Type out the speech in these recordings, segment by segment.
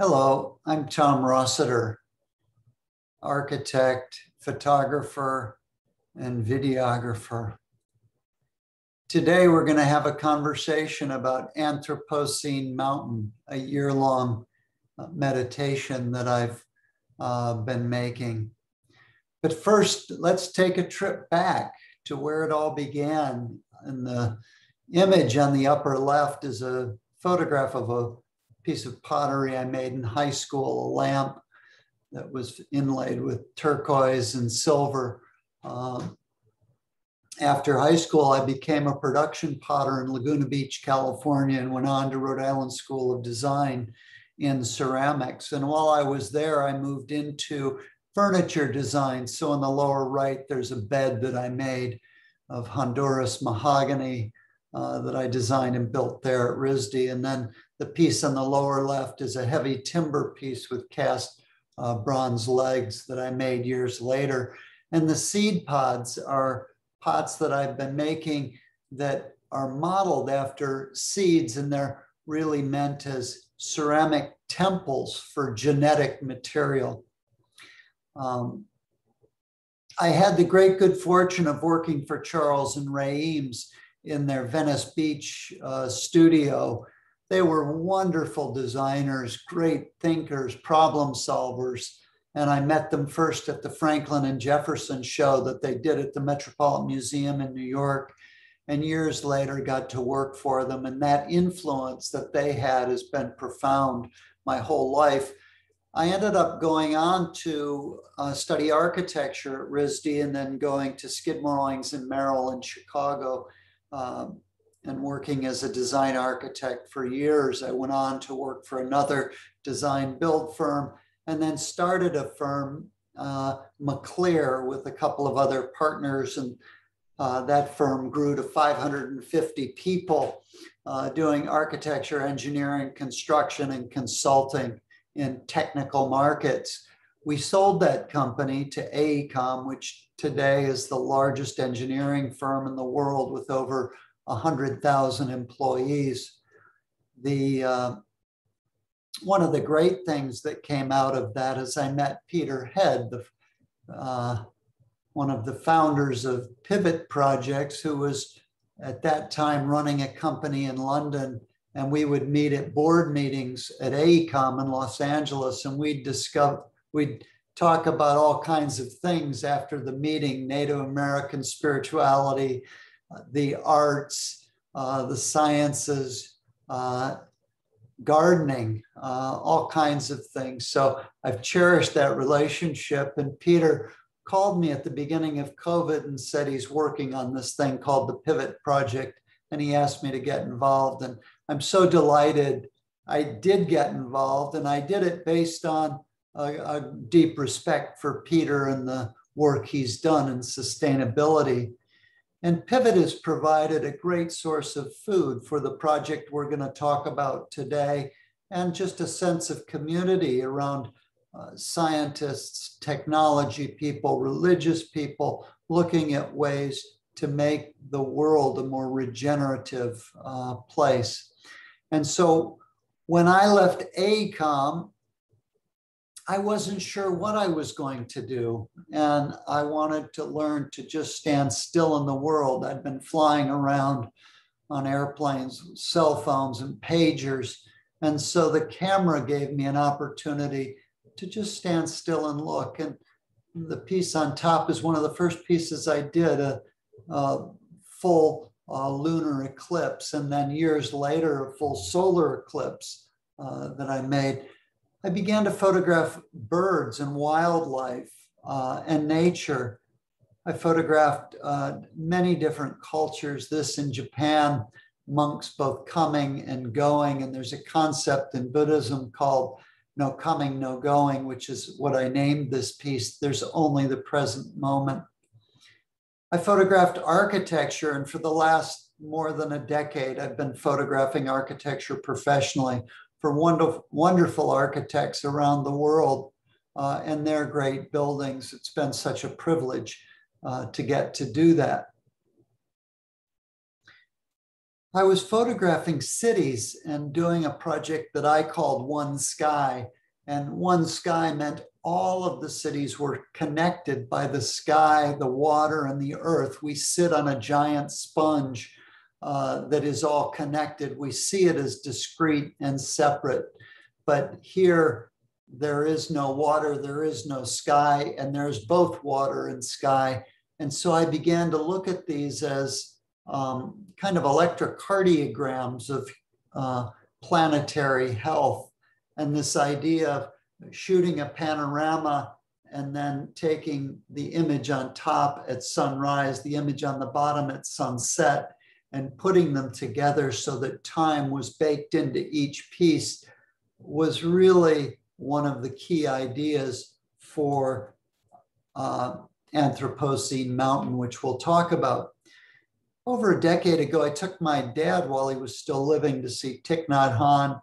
Hello, I'm Tom Rossiter, architect, photographer, and videographer. Today, we're going to have a conversation about Anthropocene Mountain, a year-long meditation that I've been making. But first, let's take a trip back to where it all began. And the image on the upper left is a photograph of a piece of pottery I made in high school, a lamp that was inlaid with turquoise and silver. After high school, I became a production potter in Laguna Beach, California, and went on to Rhode Island School of Design in ceramics. And while I was there, I moved into furniture design. So in the lower right, there's a bed that I made of Honduras mahogany that I designed and built there at RISD. And then the piece on the lower left is a heavy timber piece with cast bronze legs that I made years later. And the seed pods are pots that I've been making that are modeled after seeds, and they're really meant as ceramic temples for genetic material. I had the great good fortune of working for Charles and Ray Eames in their Venice Beach studio. They were wonderful designers, great thinkers, problem solvers. And I met them first at the Franklin and Jefferson show that they did at the Metropolitan Museum in New York. And years later got to work for them. And that influence that they had has been profound my whole life. I ended up going on to study architecture at RISD and then going to Skidmore, Owings and Merrill in Chicago and working as a design architect for years. I went on to work for another design build firm and then started a firm, McClear, with a couple of other partners. And that firm grew to 550 people doing architecture, engineering, construction, and consulting in technical markets. We sold that company to AECOM, which today is the largest engineering firm in the world with over 100,000 employees. One of the great things that came out of that is I met Peter Head, one of the founders of Pivot Projects, who was at that time running a company in London. And we would meet at board meetings at AECOM in Los Angeles, and we'd talk about all kinds of things after the meeting: Native American spirituality, the arts, the sciences, gardening, all kinds of things. So I've cherished that relationship. And Peter called me at the beginning of COVID and said he's working on this thing called the Pivot Project. And he asked me to get involved. And I'm so delighted I did get involved. And I did it based on a deep respect for Peter and the work he's done in sustainability. And Pivot has provided a great source of food for the project we're going to talk about today, and just a sense of community around scientists, technology people, religious people, looking at ways to make the world a more regenerative place. And so when I left AECOM, I wasn't sure what I was going to do. And I wanted to learn to just stand still in the world. I'd been flying around on airplanes, cell phones and pagers. And so the camera gave me an opportunity to just stand still and look. And the piece on top is one of the first pieces I did, a full lunar eclipse. And then years later, a full solar eclipse that I made. I began to photograph birds and wildlife and nature. I photographed many different cultures, this in Japan, monks both coming and going. And there's a concept in Buddhism called no coming, no going, which is what I named this piece. There's only the present moment. I photographed architecture, and for the last more than a decade, I've been photographing architecture professionally for wonderful architects around the world and their great buildings. It's been such a privilege to get to do that. I was photographing cities and doing a project that I called One Sky. And One Sky meant all of the cities were connected by the sky, the water, and the earth. We sit on a giant sponge that is all connected. We see it as discrete and separate. But here, there is no water, there is no sky, and there's both water and sky. And so I began to look at these as kind of electrocardiograms of planetary health, and this idea of shooting a panorama and then taking the image on top at sunrise, the image on the bottom at sunset, and putting them together so that time was baked into each piece was really one of the key ideas for Anthropocene Mountain, which we'll talk about. Over a decade ago, I took my dad while he was still living to see Thich Nhat Hanh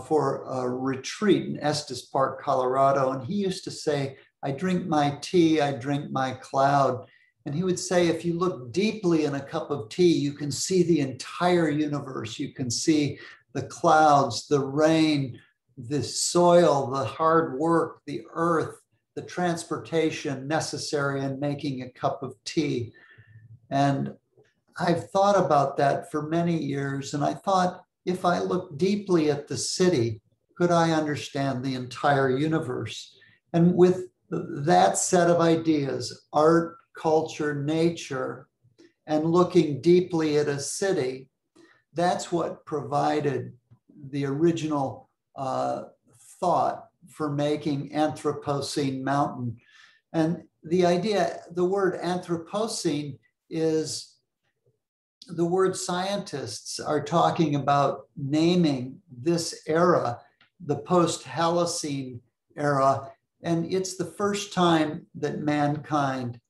for a retreat in Estes Park, Colorado. And he used to say, I drink my tea, I drink my cloud. And he would say, if you look deeply in a cup of tea, you can see the entire universe. You can see the clouds, the rain, the soil, the hard work, the earth, the transportation necessary in making a cup of tea. And I've thought about that for many years. And I thought, if I look deeply at the city, could I understand the entire universe? And with that set of ideas, art, culture, nature, and looking deeply at a city, that's what provided the original thought for making Anthropocene Mountain. And the idea, the word Anthropocene is the word scientists are talking about naming this era, the post-Holocene era. And it's the first time that mankind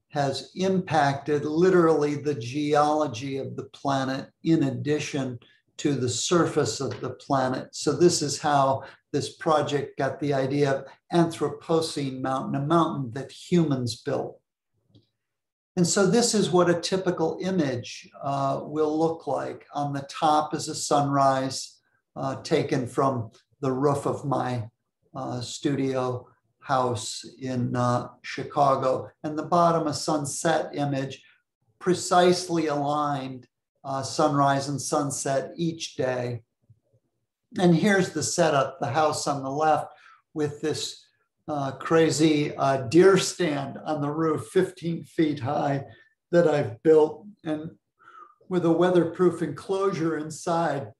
has impacted literally the geology of the planet in addition to the surface of the planet. So this is how this project got the idea of Anthropocene Mountain, a mountain that humans built. And so this is what a typical image will look like. On the top is a sunrise taken from the roof of my studio house in Chicago. And the bottom, a sunset image, precisely aligned sunrise and sunset each day. And here's the setup, the house on the left with this crazy deer stand on the roof, 15 feet high, that I've built, and with a weatherproof enclosure inside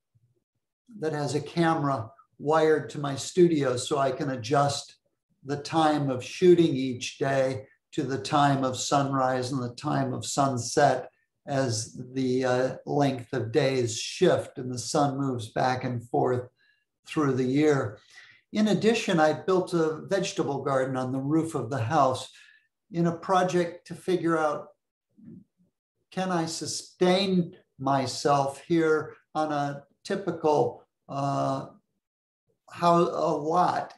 that has a camera wired to my studio so I can adjust the time of shooting each day to the time of sunrise and the time of sunset as the length of days shift and the sun moves back and forth through the year. In addition, I built a vegetable garden on the roof of the house in a project to figure out, can I sustain myself here on a typical lot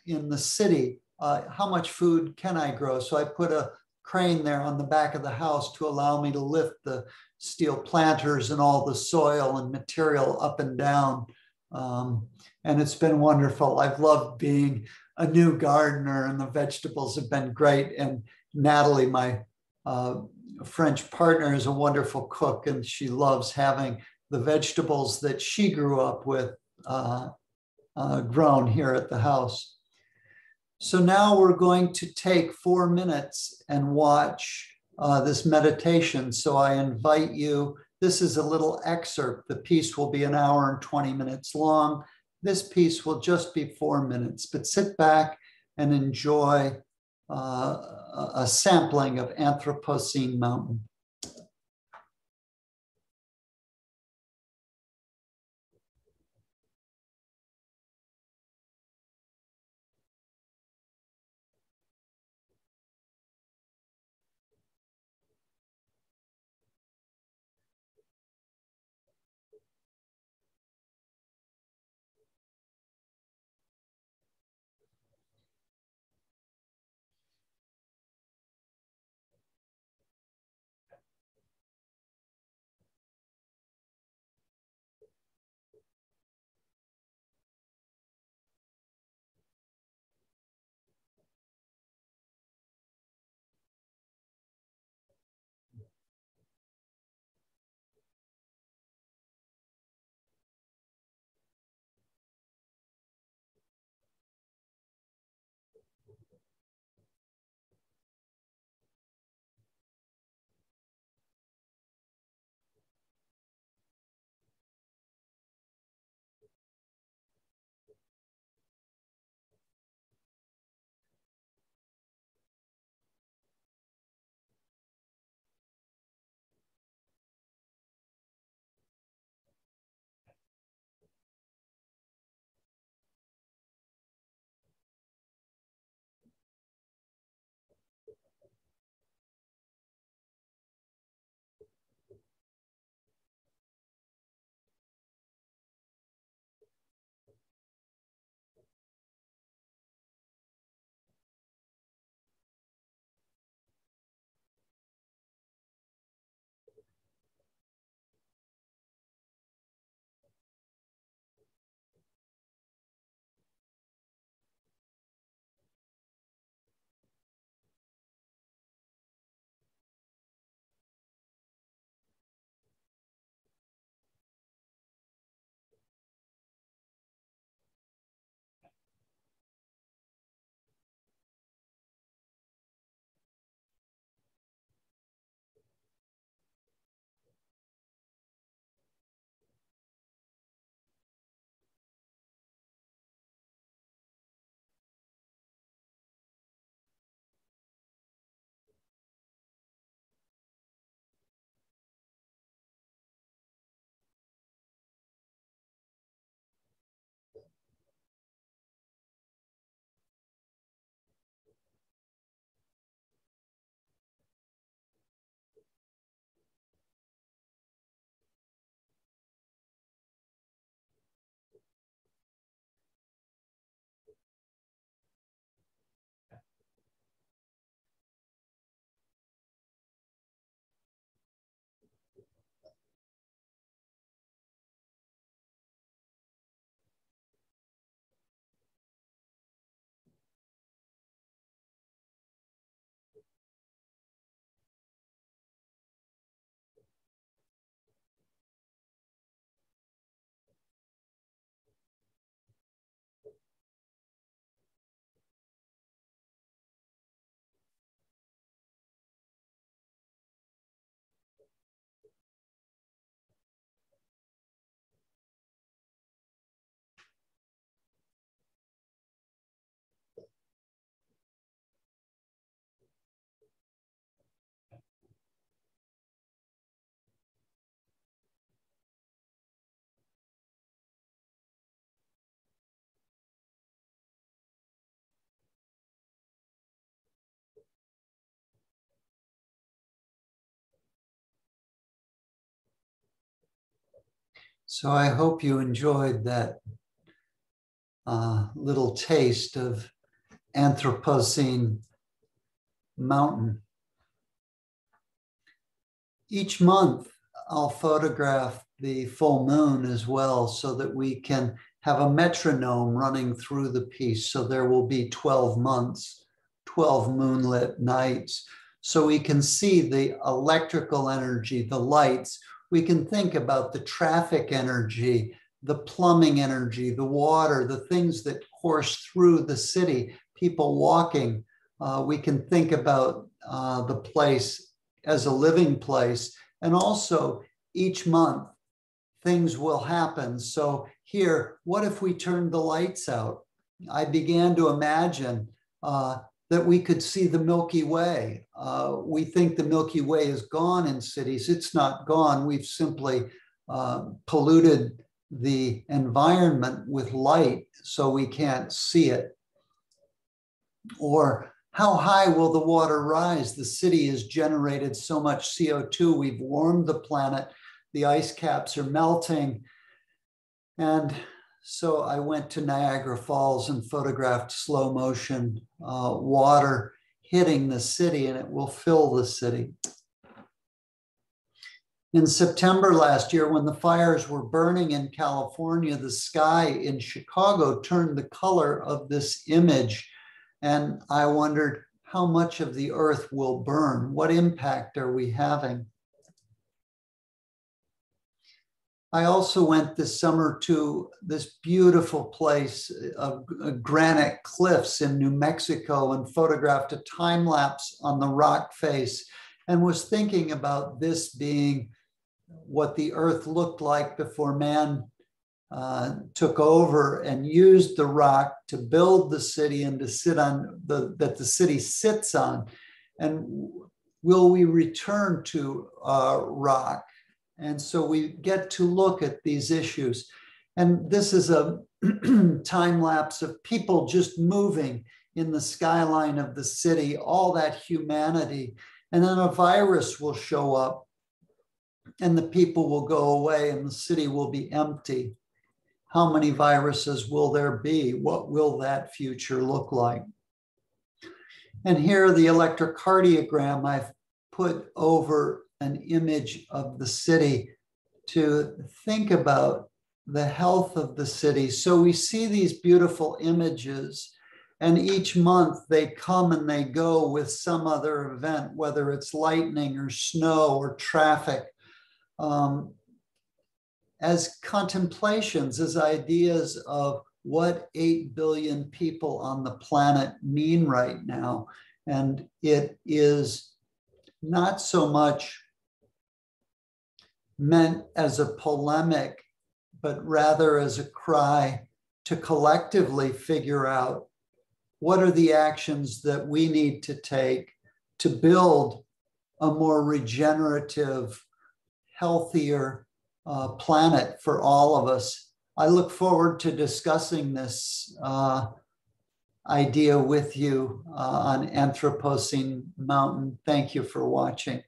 in the city? How much food can I grow? So I put a crane there on the back of the house to allow me to lift the steel planters and all the soil and material up and down. And it's been wonderful. I've loved being a new gardener, and the vegetables have been great. And Natalie, my French partner, is a wonderful cook, and she loves having the vegetables that she grew up with grown here at the house. So now we're going to take 4 minutes and watch this meditation. So I invite you. This is a little excerpt. The piece will be 1 hour and 20 minutes long. This piece will just be 4 minutes, but sit back and enjoy a sampling of Anthropocene Mountain. So I hope you enjoyed that little taste of Anthropocene Mountain. Each month, I'll photograph the full moon as well so that we can have a metronome running through the piece. So there will be 12 months, 12 moonlit nights. So we can see the electrical energy, the lights. We can think about the traffic energy, the plumbing energy, the water, the things that course through the city, people walking. We can think about the place as a living place. And also each month, things will happen. So here, what if we turned the lights out? I began to imagine that we could see the Milky Way. We think the Milky Way is gone in cities. It's not gone. We've simply polluted the environment with light so we can't see it. Or how high will the water rise? The city has generated so much CO2. We've warmed the planet. The ice caps are melting. And so I went to Niagara Falls and photographed slow motion water hitting the city, and it will fill the city. In September last year, when the fires were burning in California, the sky in Chicago turned the color of this image. And I wondered, how much of the earth will burn? What impact are we having? I also went this summer to this beautiful place of granite cliffs in New Mexico and photographed a time lapse on the rock face and was thinking about this being what the earth looked like before man took over and used the rock to build the city and to sit on that the city sits on. And will we return to rock? And so we get to look at these issues. And this is a time lapse of people just moving in the skyline of the city, all that humanity. And then a virus will show up and the people will go away and the city will be empty. How many viruses will there be? What will that future look like? And here, the electrocardiogram I've put over an image of the city to think about the health of the city. So we see these beautiful images, and each month they come and they go with some other event, whether it's lightning or snow or traffic. As contemplations, as ideas of what 8 billion people on the planet mean right now. And it is not so much meant as a polemic, but rather as a cry to collectively figure out what are the actions that we need to take to build a more regenerative, healthier planet for all of us. I look forward to discussing this idea with you on Anthropocene Mountain. Thank you for watching.